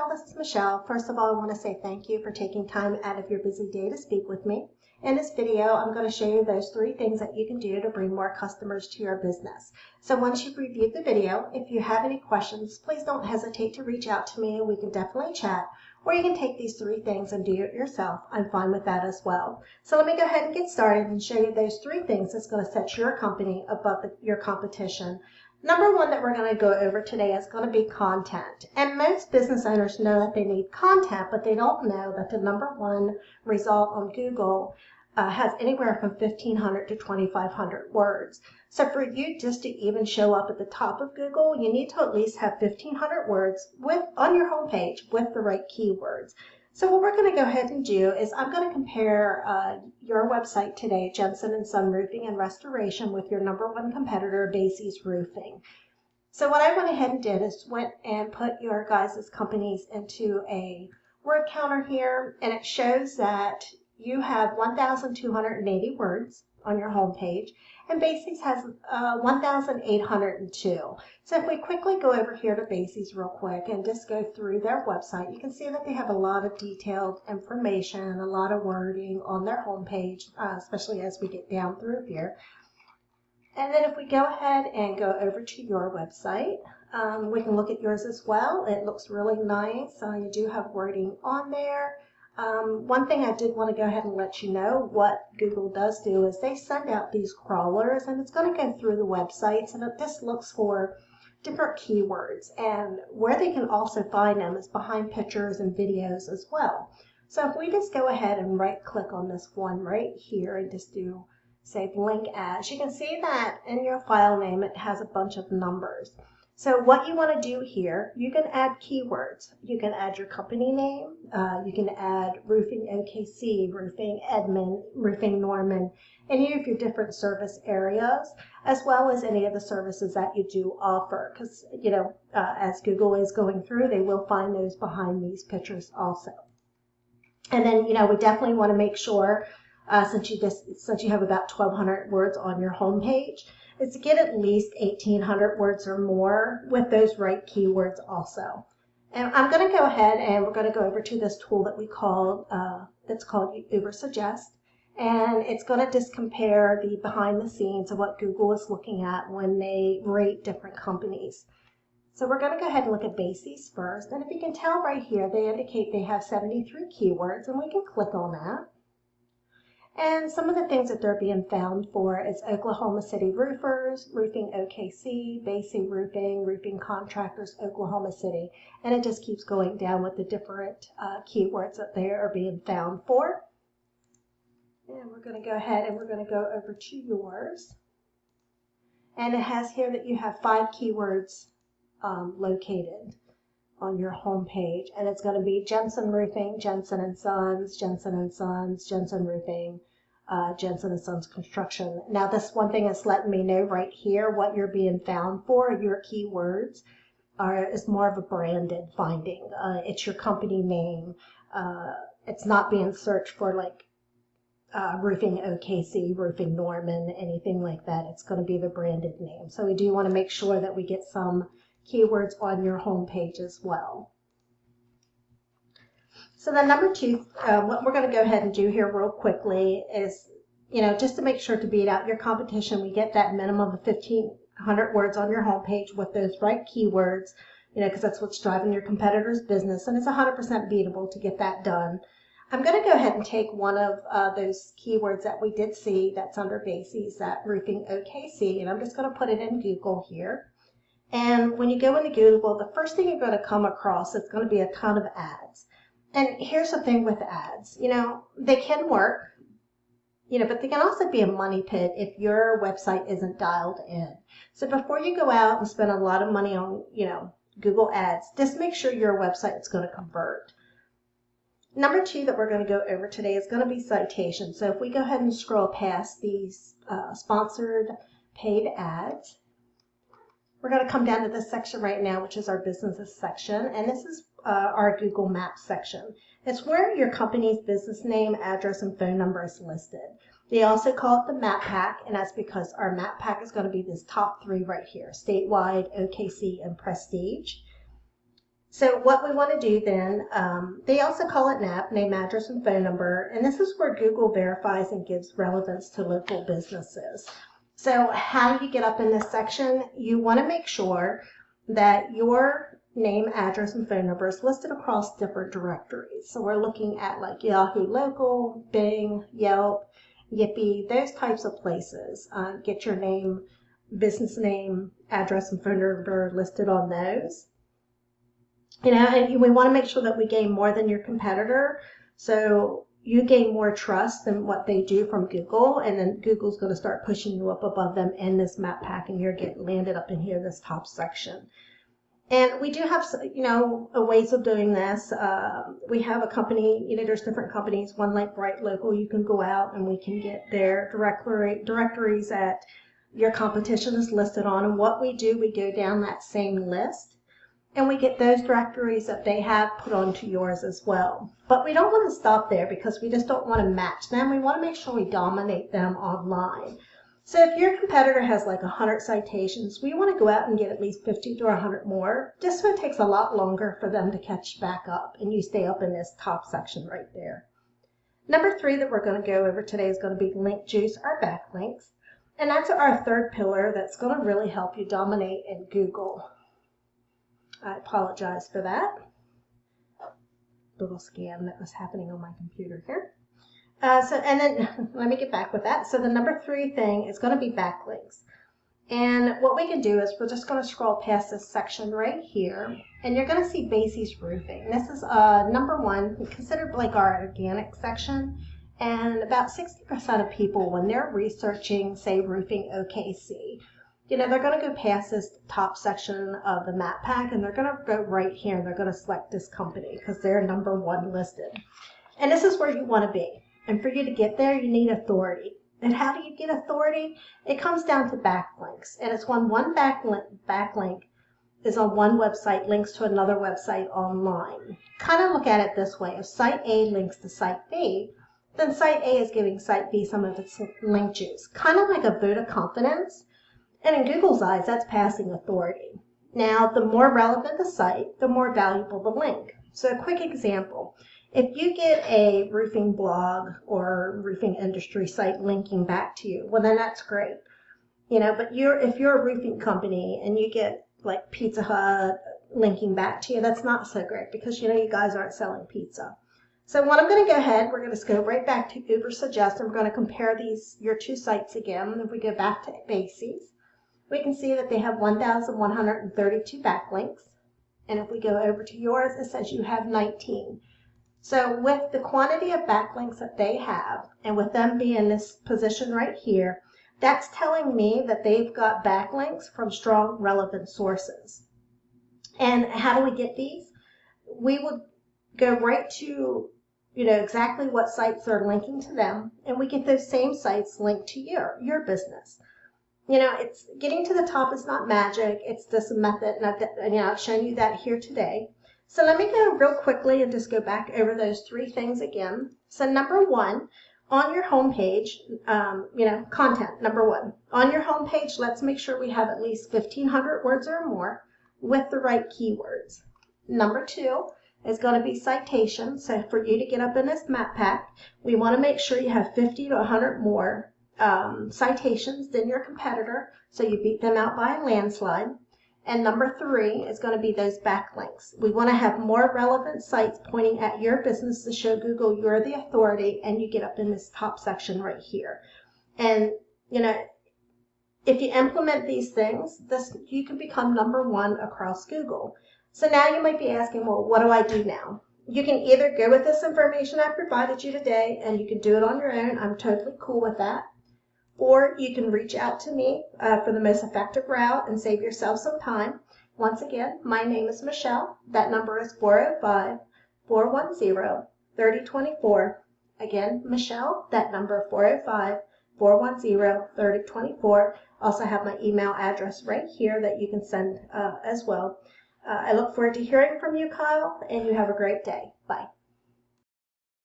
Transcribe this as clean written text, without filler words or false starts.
Michelle. This is Michelle. First of all, I want to say thank you for taking time out of your busy day to speak with me. In this video, I'm going to show you those 3 things that you can do to bring more customers to your business. So once you've reviewed the video, if you have any questions, please don't hesitate to reach out to me and we can definitely chat. Or you can take these 3 things and do it yourself. I'm fine with that as well. So let me go ahead and get started and show you those 3 things that's going to set your company above your competition. Number 1 that we're going to go over today is going to be content. And most business owners know that they need content, but they don't know that the number 1 result on Google has anywhere from 1,500 to 2,500 words. So for you just to even show up at the top of Google, you need to at least have 1,500 words on your homepage with the right keywords. So what we're going to go ahead and do is I'm going to compare your website today, Jensen Son Roofing and Restoration, with your number 1 competitor, Basie's Roofing. So what I went ahead and did is went and put your guys' companies into a word counter here, and it shows that you have 1,280 words on your homepage, and Basie's has 1,802. So if we quickly go over here to Basie's real quick and just go through their website, you can see that they have a lot of detailed information, a lot of wording on their homepage, especially as we get down through here. And then if we go ahead and go over to your website, we can look at yours as well. It looks really nice. You do have wording on there. One thing I did want to go ahead and let you know, what Google does do is they send out these crawlers, and it's going to go through the websites, and it just looks for different keywords, and where they can also find them is behind pictures and videos as well. So if we just go ahead and right click on this one right here and just do save link as, you can see that in your file name it has a bunch of numbers. So what you want to do here, you can add keywords. You can add your company name. You can add Roofing OKC, Roofing Edmond, Roofing Norman, any of your different service areas, as well as any of the services that you do offer. Because, you know, as Google is going through, they will find those behind these pictures also. And then, you know, we definitely want to make sure, since you have about 1,200 words on your homepage, is to get at least 1,800 words or more with those right keywords also. And I'm going to go ahead and we're going to go over to this tool that we call, that's called Uber Suggest. And it's going to just compare the behind the scenes of what Google is looking at when they rate different companies. So we're going to go ahead and look at Basie's first. And if you can tell right here, they indicate they have 73 keywords, and we can click on that. And some of the things that they're being found for is Oklahoma City roofers, Roofing OKC, Basie Roofing, Roofing Contractors, Oklahoma City. And it just keeps going down with the different keywords that they are being found for. And we're going to go ahead and we're going to go over to yours. And it has here that you have 5 keywords located on your home page, and it's going to be Jensen Roofing, Jensen Sons, Jensen Sons, Jensen Roofing, Jensen Sons Construction. Now this one thing is letting me know right here what you're being found for. Your keywords is more of a branded finding. It's your company name. It's not being searched for like Roofing OKC, Roofing Norman, anything like that. It's going to be the branded name. So we do want to make sure that we get some keywords on your home page as well. So then number 2, what we're going to go ahead and do here real quickly is, you know, just to make sure to beat out your competition, we get that minimum of 1,500 words on your home page with those right keywords, you know, because that's what's driving your competitor's business, and it's 100% beatable to get that done. I'm going to go ahead and take one of those keywords that we did see that's under Basie's, that Roofing OKC, and I'm just going to put it in Google here. And when you go into Google, the first thing you're going to come across is going to be a ton of ads. And here's the thing with ads, you know, they can work, you know, but they can also be a money pit if your website isn't dialed in. So before you go out and spend a lot of money on, you know, Google ads, just make sure your website is going to convert. Number 2 that we're going to go over today is going to be citations. So if we go ahead and scroll past these sponsored paid ads, we're going to come down to this section right now, which is our businesses section, and this is our Google Maps section. It's where your company's business name, address, and phone number is listed. They also call it the map pack, and that's because our map pack is going to be this top 3 right here, statewide, OKC, and prestige. So what we want to do then, they also call it NAP, name, address, and phone number, and this is where Google verifies and gives relevance to local businesses. So how you get up in this section, you want to make sure that your name, address, and phone number is listed across different directories. So we're looking at like Yahoo Local, Bing, Yelp, Yippee, those types of places. Get your name, business name, address, and phone number listed on those. And we want to make sure that we gain more than your competitor. So you gain more trust than what they do from Google, and then Google's going to start pushing you up above them in this map pack, and you're getting landed up in here, this top section. And we do have, ways of doing this. We have a company, there's different companies, one like Bright Local, you can go out and we can get their directories that your competition is listed on. And what we do, we go down that same list and we get those directories that they have put onto yours as well. But we don't want to stop there because we just don't want to match them. We want to make sure we dominate them online. So if your competitor has like 100 citations, we want to go out and get at least 50 to 100 more, just so it takes a lot longer for them to catch back up and you stay up in this top section right there. Number 3 that we're going to go over today is going to be link juice or backlinks. And that's our third pillar that's going to really help you dominate in Google. I apologize for that little scam that was happening on my computer here. And then let me get back with that. So the number 3 thing is going to be backlinks. And what we can do is we're just going to scroll past this section right here, and you're going to see Basie's Roofing. This is number 1, considered like our organic section. And about 60% of people, when they're researching, say, roofing OKC, they're going to go past this top section of the map pack, and they're going to go right here, and they're going to select this company because they're number 1 listed. And this is where you want to be. And for you to get there, you need authority. And how do you get authority? It comes down to backlinks. And it's when one backlink is on one website, links to another website online. Kind of look at it this way. If site A links to site B, then site A is giving site B some of its link juice. Kind of like a vote of confidence. And in Google's eyes, that's passing authority. Now, the more relevant the site, the more valuable the link. So a quick example. If you get a roofing blog or roofing industry site linking back to you, well, then that's great. But if you're a roofing company and you get like Pizza Hut linking back to you, that's not so great because, you guys aren't selling pizza. So what I'm going to go ahead, we're going to go right back to Uber Suggest, and we're going to compare your 2 sites again. If we go back to Basie's, we can see that they have 1,132 backlinks. And if we go over to yours, it says you have 19. So with the quantity of backlinks that they have, and with them being in this position right here, that's telling me that they've got backlinks from strong, relevant sources. And how do we get these? We would go right to, exactly what sites are linking to them, and we get those same sites linked to your business. It's getting to the top is not magic. It's just a method, and I've shown you that here today. So let me go real quickly and just go back over those 3 things again. So number 1, on your home page, content, number 1. On your home page, let's make sure we have at least 1,500 words or more with the right keywords. Number 2 is going to be citations. So for you to get up in this map pack, we want to make sure you have 50 to 100 more citations than your competitor, so you beat them out by a landslide. And number 3 is going to be those backlinks. We want to have more relevant sites pointing at your business to show Google you're the authority, and you get up in this top section right here. And, if you implement these things, you can become number 1 across Google. So now you might be asking, well, what do I do now? You can either go with this information I provided you today, and you can do it on your own. I'm totally cool with that. Or you can reach out to me for the most effective route and save yourself some time. Once again, my name is Michelle. That number is 405-410-3024. Again, Michelle, that number 405-410-3024. Also have my email address right here that you can send as well. I look forward to hearing from you, Kyle, and you have a great day. Bye.